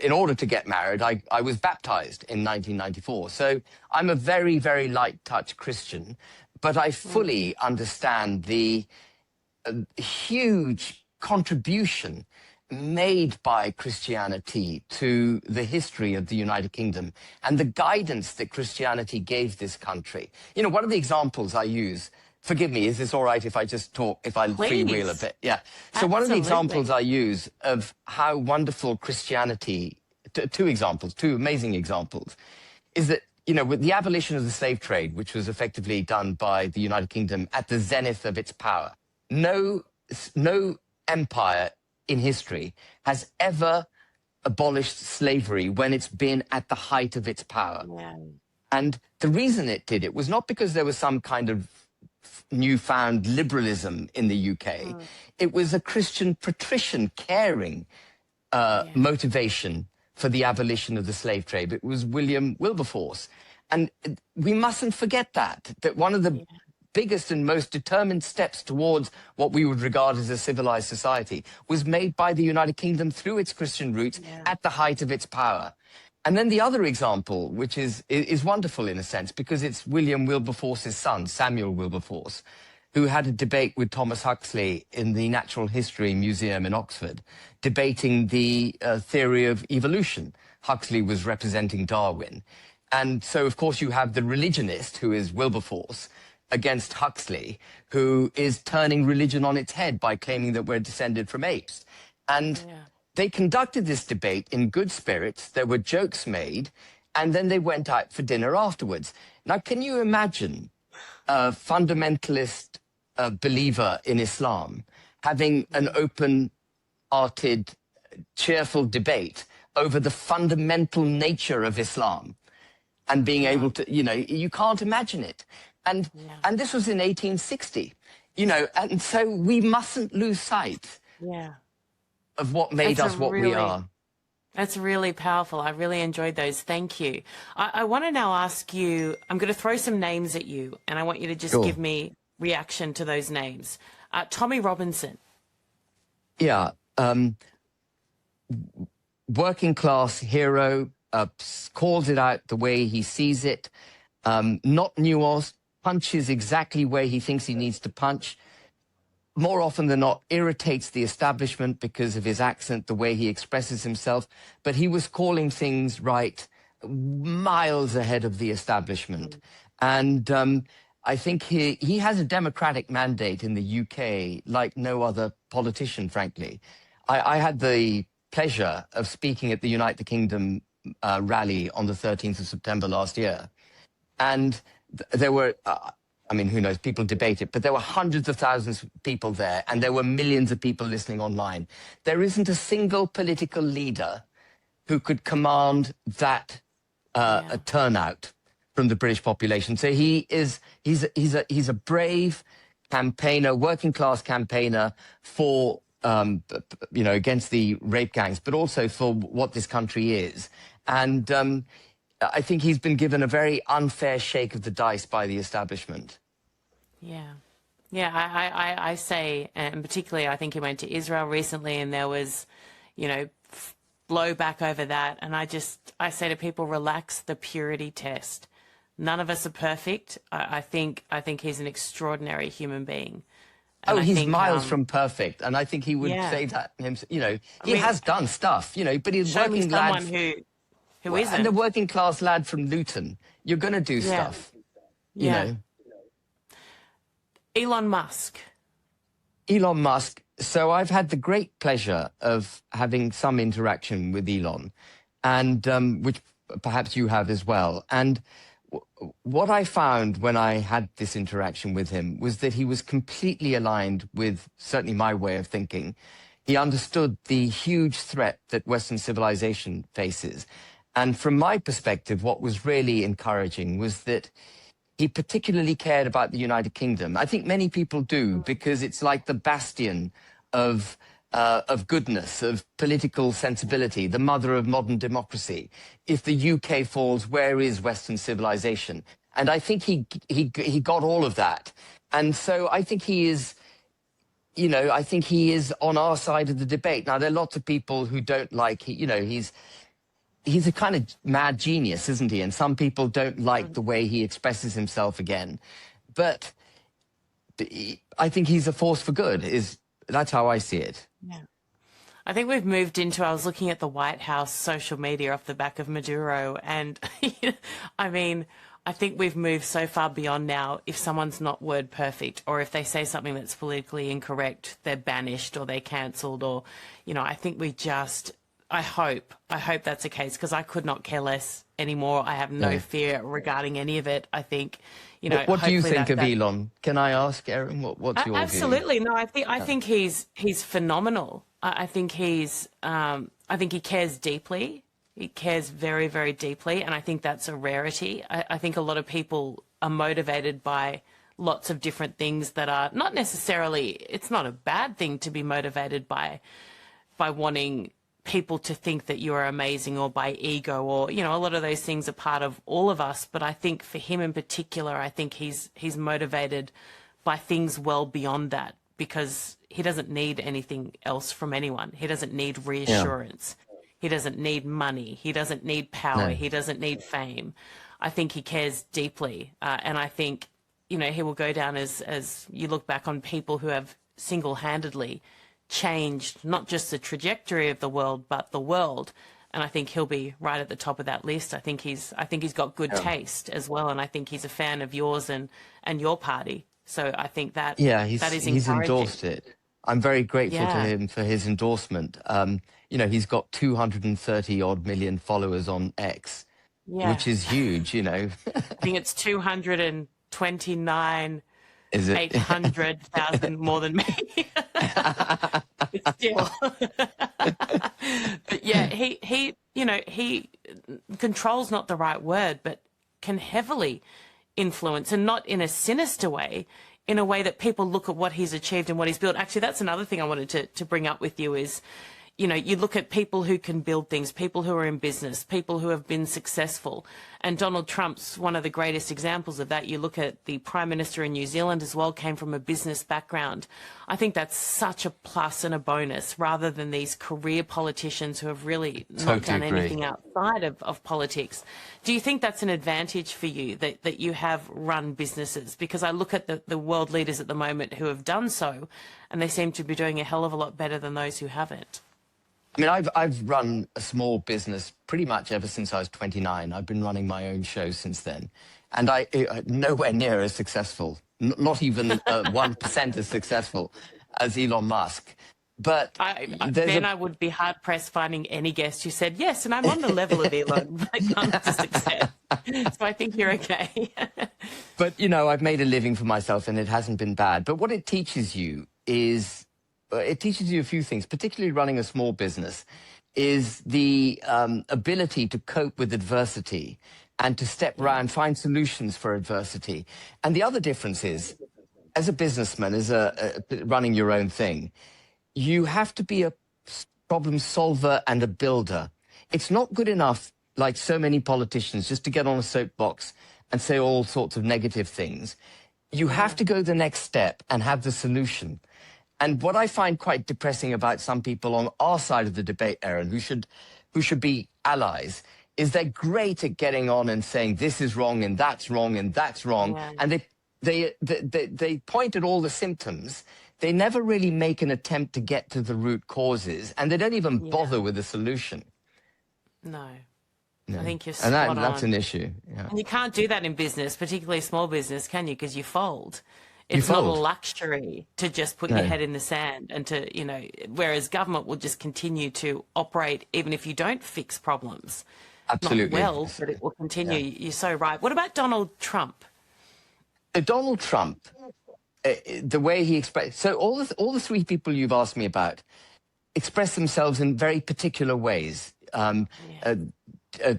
in order to get married, I was baptized in 1994. So I'm a very, very light touch Christian, but I fully understand the huge contribution made by Christianity to the history of the United Kingdom and the guidance that Christianity gave this country. You know, one of the examples I use, forgive me, is this all right if I just talk, if I freewheel a bit? Yeah. So one of the examples I use of how wonderful Christianity, two amazing examples, is that, you know, with the abolition of the slave trade, which was effectively done by the United Kingdom at the zenith of its power, no empire in history has ever abolished slavery when it's been at the height of its power. Yeah. And the reason it did it was not because there was some kind of newfound liberalism in the UK. It was a Christian patrician caring motivation for the abolition of the slave trade. It was William Wilberforce. And we mustn't forget that one of the biggest and most determined steps towards what we would regard as a civilized society was made by the United Kingdom through its Christian roots at the height of its power. And then the other example, which is wonderful in a sense, because it's William Wilberforce's son, Samuel Wilberforce, who had a debate with Thomas Huxley in the Natural History Museum in Oxford, debating the theory of evolution. Huxley was representing Darwin. And so, of course, you have the religionist, who is Wilberforce, against Huxley, who is turning religion on its head by claiming that we're descended from apes. And they conducted this debate in good spirits. There were jokes made, and then they went out for dinner afterwards. Now, can you imagine a fundamentalist believer in Islam having an open-hearted, cheerful debate over the fundamental nature of Islam and being able to, you know, you can't imagine it. And this was in 1860, you know, and so we mustn't lose sight of what made us what we are. That's really powerful. I really enjoyed those. Thank you. I want to now ask you, I'm going to throw some names at you, and I want you to just give me reaction to those names. Tommy Robinson. Yeah. Working class hero, calls it out the way he sees it, not nuanced, punches exactly where he thinks he needs to punch. More often than not, irritates the establishment because of his accent, the way he expresses himself. But he was calling things right miles ahead of the establishment. And I think he has a democratic mandate in the UK like no other politician, frankly. I had the pleasure of speaking at the United Kingdom rally on the 13th of September last year. And there were, I mean, who knows, people debate it, but there were hundreds of thousands of people there, and there were millions of people listening online. There isn't a single political leader who could command that a turnout from the British population. So he's a brave campaigner, working class campaigner for, you know, against the rape gangs, but also for what this country is. And I think he's been given a very unfair shake of the dice by the establishment. I say, and particularly I think he went to Israel recently, and there was, you know, blowback over that. And I say to people, relax the purity test. None of us are perfect. I think he's an extraordinary human being. And he's miles from perfect, and I think he would say that himself. You know, he has done stuff, you know, but he's working lad. Who isn't? And the working class lad from Luton, you're going to do stuff, you know. Elon Musk. Elon Musk So I've had the great pleasure of having some interaction with Elon, and which perhaps you have as well. And what I found when I had this interaction with him was that he was completely aligned with certainly my way of thinking. He understood the huge threat that Western civilization faces. And from my perspective, what was really encouraging was that he particularly cared about the United Kingdom. I think many people do, because it's like the bastion of goodness, of political sensibility, the mother of modern democracy. If the UK falls, where is Western civilization? And I think he got all of that. And so I think he is, you know, I think he is on our side of the debate. Now, there are lots of people who don't like, you know, he's a kind of mad genius, isn't he? And some people don't like the way he expresses himself again. But I think he's a force for good. That's how I see it. Yeah. I think we've moved into, I was looking at the White House social media off the back of Maduro, and I mean, I think we've moved so far beyond now. If someone's not word perfect, or if they say something that's politically incorrect, they're banished or they're cancelled, or, you know, I think we just, I hope that's the case, because I could not care less anymore. I have no fear regarding any of it. I think, you know, what do you think of Elon? Can I ask, Erin? What's your absolutely view? No, I think he's phenomenal. I think I think he cares deeply. He cares very, very deeply, and I think that's a rarity. I think a lot of people are motivated by lots of different things that are not necessarily. It's not a bad thing to be motivated by wanting people to think that you're amazing, or by ego, or, you know, a lot of those things are part of all of us. But I think for him in particular, I think he's motivated by things well beyond that, because he doesn't need anything else from anyone. He doesn't need reassurance. Yeah. He doesn't need money. He doesn't need power. No. He doesn't need fame. I think he cares deeply. And I think, you know, he will go down as you look back on people who have single-handedly changed not just the trajectory of the world, but the world. And I think he'll be right at the top of that list. I think he's got good taste as well, and I think he's a fan of yours and your party. So I think that he's endorsed it. I'm very grateful to him for his endorsement. You know, he's got 230 odd million followers on X, which is huge. You know, I think it's 229. Is it 800,000 more than me? But still, but yeah, he you know, he controls, not the right word, but can heavily influence, and not in a sinister way, in a way that people look at what he's achieved and what he's built. Actually, that's another thing I wanted to bring up with you is, you know, you look at people who can build things, people who are in business, people who have been successful. And Donald Trump's one of the greatest examples of that. You look at the Prime Minister in New Zealand as well, came from a business background. I think that's such a plus and a bonus, rather than these career politicians who have really not done anything outside of politics. Do you think that's an advantage for you, that you have run businesses? Because I look at the world leaders at the moment who have done so, and they seem to be doing a hell of a lot better than those who haven't. I mean, I've run a small business pretty much ever since I was 29. I've been running my own show since then. And I nowhere near as successful, not even 1% as successful as Elon Musk. But Ben, I would be hard-pressed finding any guest who said, yes, and I'm on the level of Elon when it comes to success. So I think you're okay. But, you know, I've made a living for myself, and it hasn't been bad. But what it teaches you is, it teaches you a few things, particularly running a small business, is the ability to cope with adversity and to step around, find solutions for adversity. And the other difference is, as a businessman, as running your own thing, you have to be a problem solver and a builder. It's not good enough, like so many politicians, just to get on a soapbox and say all sorts of negative things. You have to go the next step and have the solution. And what I find quite depressing about some people on our side of the debate, Erin, who should be allies, is they're great at getting on and saying this is wrong and that's wrong and that's wrong. Yeah. And they point at all the symptoms. They never really make an attempt to get to the root causes, and they don't even bother with a solution. No. I think you're spot on. And that's an issue. Yeah. And you can't do that in business, particularly small business, can you? Because you fold. It's not a fold. luxury to just put your No, head in the sand and to, whereas government will just continue to operate even if you don't fix problems. Not absolutely. well, but it will continue. Yeah. You're so right. What about Donald Trump? Donald Trump, the way he expressed, so all the three people you've asked me about express themselves in very particular ways. Yeah.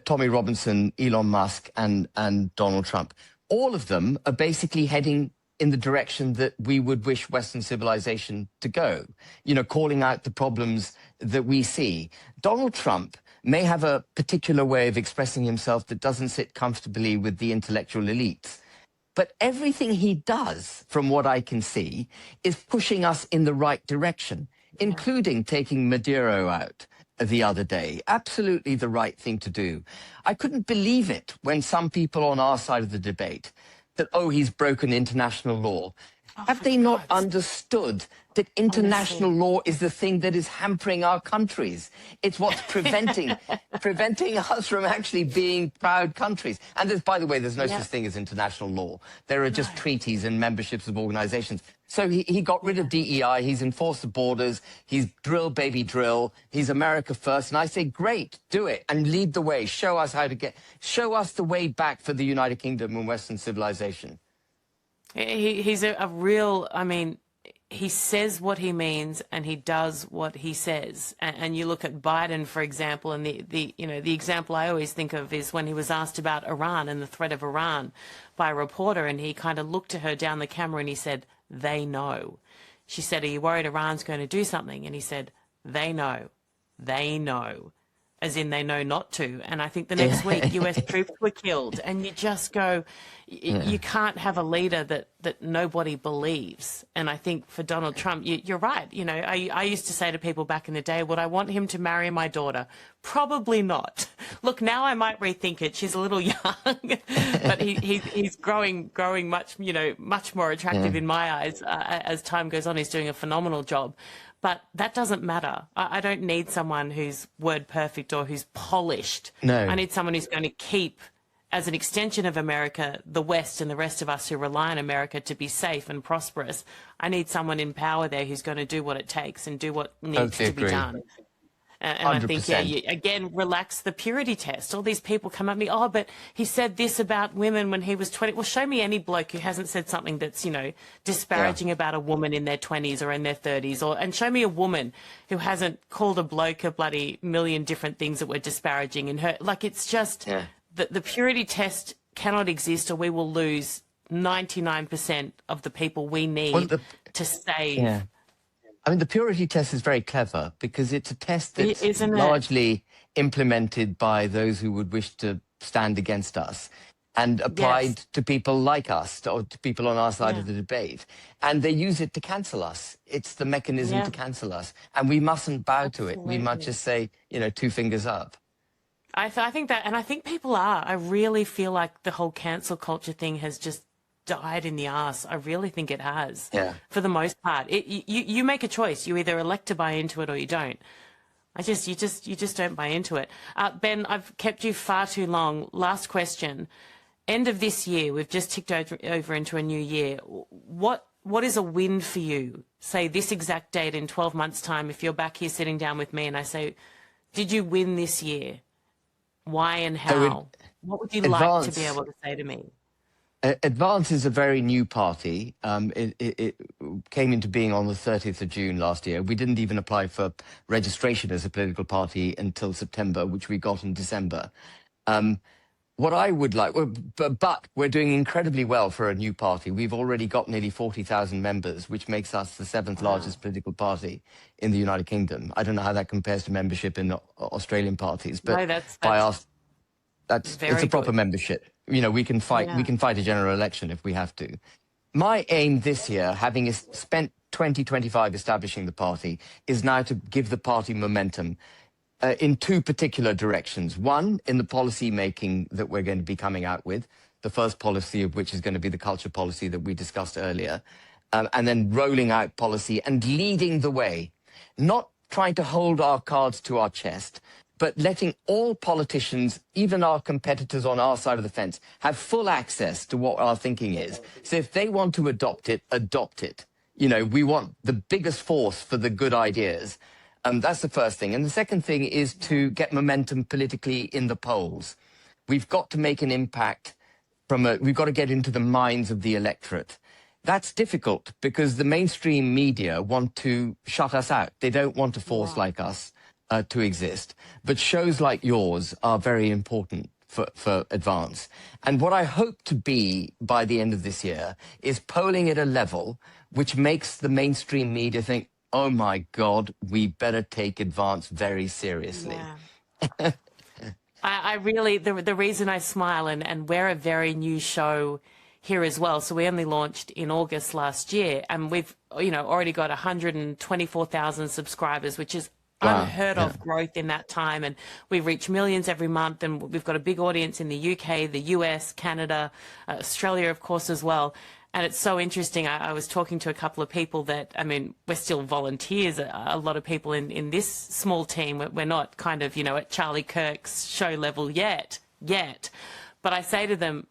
Tommy Robinson, Elon Musk, and Donald Trump. All of them are basically heading in the direction that we would wish Western civilization to go, calling out the problems that we see. Donald Trump may have a particular way of expressing himself that doesn't sit comfortably with the intellectual elites. But everything he does, from what I can see, is pushing us in the right direction, including taking Maduro out the other day. Absolutely the right thing to do. I couldn't believe it when some people on our side of the debate that, oh, he's broken international law. Have they not understood that international law is the thing that is hampering our countries? It's what's preventing us from actually being proud countries. And there's, by the way, there's no such thing as international law. There are just treaties and memberships of organizations. So he got rid of DEI. He's enforced the borders. He's drill, baby, drill. He's America first. And I say, great, do it and lead the way. Show us show us the way back for the United Kingdom and Western civilization. He's a real, he says what he means and he does what he says. And you look at Biden, for example, and the example I always think of is when he was asked about Iran and the threat of Iran by a reporter, and he kind of looked at her down the camera and he said, they know. She said, are you worried Iran's going to do something? And he said, they know. They know. As in they know not to. And I think the next week US troops were killed. And you just go, you can't have a leader that nobody believes. And I think for Donald Trump, you're right. I used to say to people back in the day, would I want him to marry my daughter? Probably not. Look, now I might rethink it. She's a little young, but he's growing much, much more attractive in my eyes as time goes on. He's doing a phenomenal job. But that doesn't matter. I don't need someone who's word perfect or who's polished. No. I need someone who's going to keep, as an extension of America, the West and the rest of us who rely on America to be safe and prosperous. I need someone in power there who's going to do what it takes and do what needs to be done. And I think, you, again, relax the purity test. All these people come at me, oh, but he said this about women when he was 20. Well, show me any bloke who hasn't said something that's, disparaging about a woman in their 20s or in their 30s. And show me a woman who hasn't called a bloke a bloody million different things that were disparaging in her. Like, it's just the purity test cannot exist, or we will lose 99% of the people we need to save. Yeah. The purity test is very clever because it's a test that's largely implemented by those who would wish to stand against us and applied to people like us or to people on our side of the debate. And they use it to cancel us. It's the mechanism to cancel us. And we mustn't bow to it. We must just say, two fingers up. I think that, and I think people are. I really feel like the whole cancel culture thing has just died in the arse. I really think it has. For the most part, you make a choice. You either elect to buy into it or you don't. You just don't buy into it. Ben, I've kept you far too long. Last question. End of this year, we've just ticked over into a new year. What is a win for you? Say this exact date in 12 months' time. If you're back here sitting down with me and I say, did you win this year? Why and how? What would you like to be able to say to me? Advance is a very new party. It came into being on the 30th of June last year. We didn't even apply for registration as a political party until September, which we got in December. What I would like, but we're doing incredibly well for a new party. We've already got nearly 40,000 members, which makes us the 7th largest political party in the United Kingdom. I don't know how that compares to membership in Australian parties, but it's a proper membership. We can fight a general election if we have to. My aim this year, having spent 2025 establishing the party, is now to give the party momentum in two particular directions. One, in the policy making that we're going to be coming out with, the first policy of which is going to be the culture policy that we discussed earlier, and then rolling out policy and leading the way, not trying to hold our cards to our chest, but letting all politicians, even our competitors on our side of the fence, have full access to what our thinking is. So if they want to adopt it, adopt it. You know, we want the biggest force for the good ideas. That's the first thing. And the second thing is to get momentum politically in the polls. We've got to make an impact we've got to get into the minds of the electorate. That's difficult because the mainstream media want to shut us out. They don't want a force like us to exist. But shows like yours are very important for advance. And what I hope to be by the end of this year is polling at a level which makes the mainstream media think, oh my God, we better take advance very seriously. Yeah. I really, the reason I smile, and we're a very new show here as well. So we only launched in August last year, and we've, already got 124,000 subscribers, which is unheard of growth in that time. And we reach millions every month, and we've got a big audience in the UK, the US, Canada, Australia, of course, as well. And it's so interesting. I was talking to a couple of people that, we're still volunteers, a lot of people in this small team. We're not kind of, at Charlie Kirk's show level yet. But I say to them,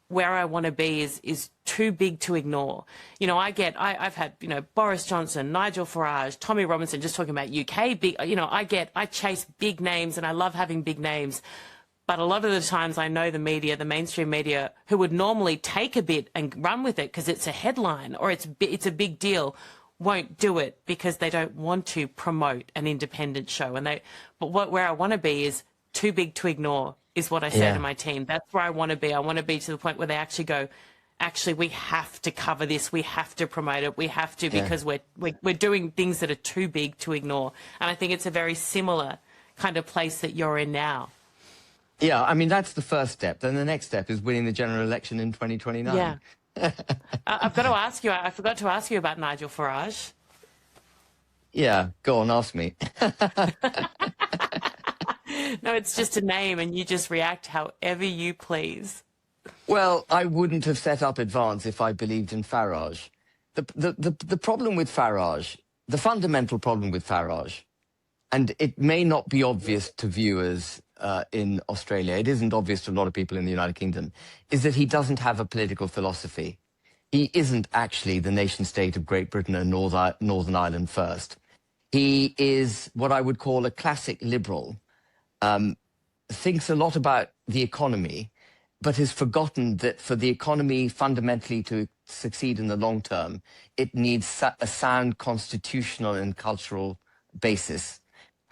where I want to be is too big to ignore. I've had, Boris Johnson, Nigel Farage, Tommy Robinson, just talking about UK, big, I chase big names and I love having big names. But a lot of the times I know the media, the mainstream media, who would normally take a bit and run with it because it's a headline or it's a big deal, won't do it because they don't want to promote an independent show. Where I want to be is too big to ignore is what I say to my team. That's where I want to be. I want to be to the point where they actually go, actually, we have to cover this. We have to promote it. We have to because we're doing things that are too big to ignore. And I think it's a very similar kind of place that you're in now. Yeah, that's the first step. Then the next step is winning the general election in 2029. Yeah. I've got to ask you, I forgot to ask you about Nigel Farage. Yeah, go on, ask me. No, it's just a name and you just react however you please. Well, I wouldn't have set up Advance if I believed in Farage. The problem with Farage, the fundamental problem with Farage, and it may not be obvious to viewers in Australia, it isn't obvious to a lot of people in the United Kingdom, is that he doesn't have a political philosophy. He isn't actually the nation state of Great Britain and Northern Ireland first. He is what I would call a classic liberal, thinks a lot about the economy, but has forgotten that for the economy fundamentally to succeed in the long term, it needs a sound constitutional and cultural basis.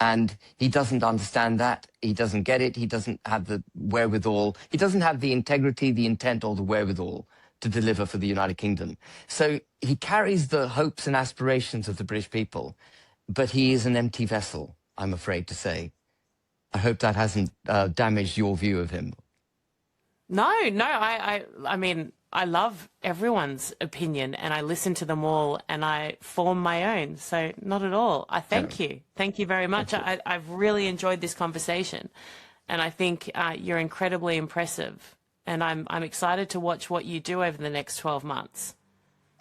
And he doesn't understand that. He doesn't get it. He doesn't have the wherewithal. He doesn't have the integrity, the intent, or the wherewithal to deliver for the United Kingdom. So he carries the hopes and aspirations of the British people, but he is an empty vessel, I'm afraid to say. I hope that hasn't damaged your view of him. No, I mean, I love everyone's opinion and I listen to them all and I form my own. So not at all. I thank you. Thank you very much. I've really enjoyed this conversation and I think you're incredibly impressive and I'm excited to watch what you do over the next 12 months.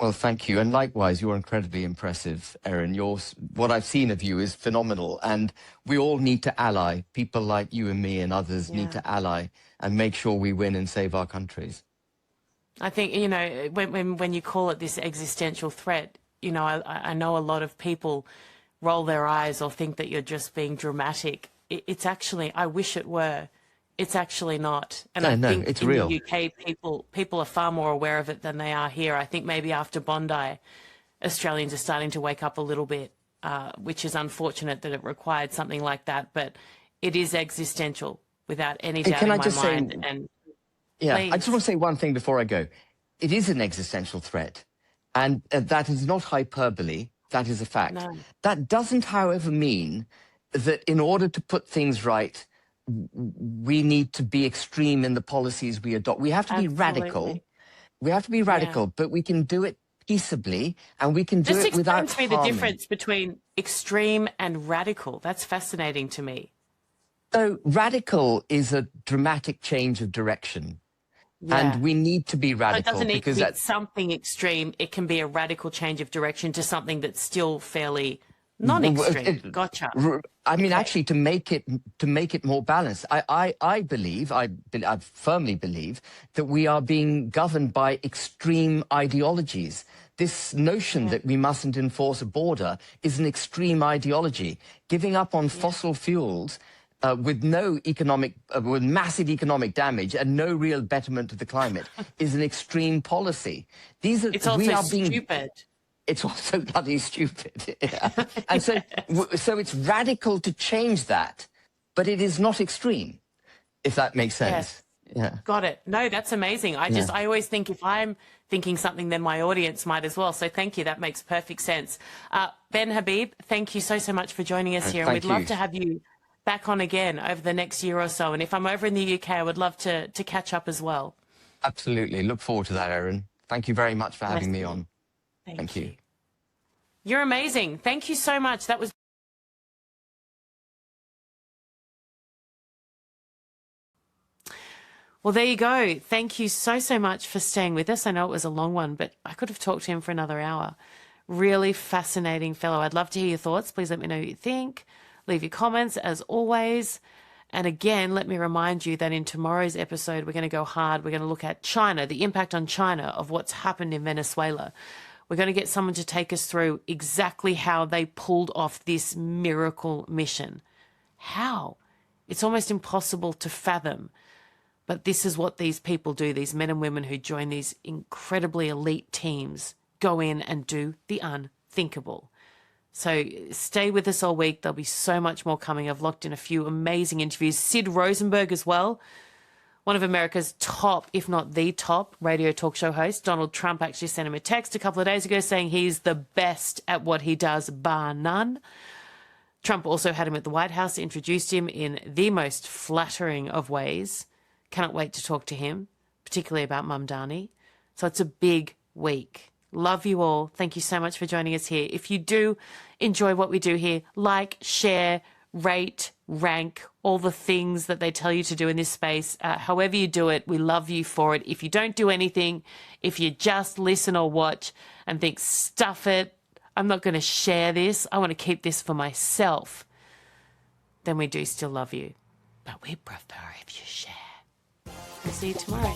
Well, thank you. And likewise, you're incredibly impressive, Erin. What I've seen of you is phenomenal. And we all need to ally. People like you and me and others need to ally and make sure we win and save our countries. I think, when you call it this existential threat, I know a lot of people roll their eyes or think that you're just being dramatic. It's actually, I wish it were. It's actually not. And I think it's in real. the UK, people are far more aware of it than they are here. I think maybe after Bondi, Australians are starting to wake up a little bit, which is unfortunate that it required something like that. But it is existential without any doubt in my mind. I just want to say one thing before I go. It is an existential threat. And that is not hyperbole. That is a fact. No. That doesn't, however, mean that in order to put things right, we need to be extreme in the policies we adopt. We have to be radical. We have to be radical, but we can do it peaceably and we can do it without harming. Just explain to me the difference between extreme and radical. That's fascinating to me. So radical is a dramatic change of direction. Yeah. And we need to be radical. So it doesn't need to be something extreme. It can be a radical change of direction to something that's still fairly Non-extreme. Gotcha. I mean, Okay. actually, to make it more balanced, I firmly believe that we are being governed by extreme ideologies. This notion that we mustn't enforce a border is an extreme ideology. Giving up on fossil fuels with with massive economic damage and no real betterment to the climate is an extreme policy. It's also stupid. It's also bloody stupid. Yeah. And so it's radical to change that, but it is not extreme, if that makes sense. Yes. Yeah. Got it. No, that's amazing. I always think if I'm thinking something, then my audience might as well. So thank you. That makes perfect sense. Ben Habib, thank you so much for joining us here. And we'd love to have you back on again over the next year or so. And if I'm over in the UK, I would love to catch up as well. Absolutely. Look forward to that, Erin. Thank you very much for having me on. Thank you. You're amazing. Thank you so much. That was... Well, there you go. Thank you so much for staying with us. I know it was a long one, but I could have talked to him for another hour. Really fascinating fellow. I'd love to hear your thoughts. Please let me know what you think. Leave your comments as always. And again, let me remind you that in tomorrow's episode, we're going to go hard. We're going to look at China, the impact on China of what's happened in Venezuela. We're going to get someone to take us through exactly how they pulled off this miracle mission. How? It's almost impossible to fathom. But this is what these people do, these men and women who join these incredibly elite teams, go in and do the unthinkable. So stay with us all week. There'll be so much more coming. I've locked in a few amazing interviews. Sid Rosenberg as well. One of America's top, if not the top, radio talk show host. Donald Trump actually sent him a text a couple of days ago saying he's the best at what he does, bar none. Trump also had him at the White House, introduced him in the most flattering of ways. Cannot wait to talk to him, particularly about Mamdani. So it's a big week. Love you all. Thank you so much for joining us here. If you do enjoy what we do here, like, share, rate, rank, all the things that they tell you to do in this space. However you do it, we love you for it. If you don't do anything, if you just listen or watch and think, stuff it, I'm not going to share this, I want to keep this for myself, then we do still love you. But we prefer if you share. We'll see you tomorrow.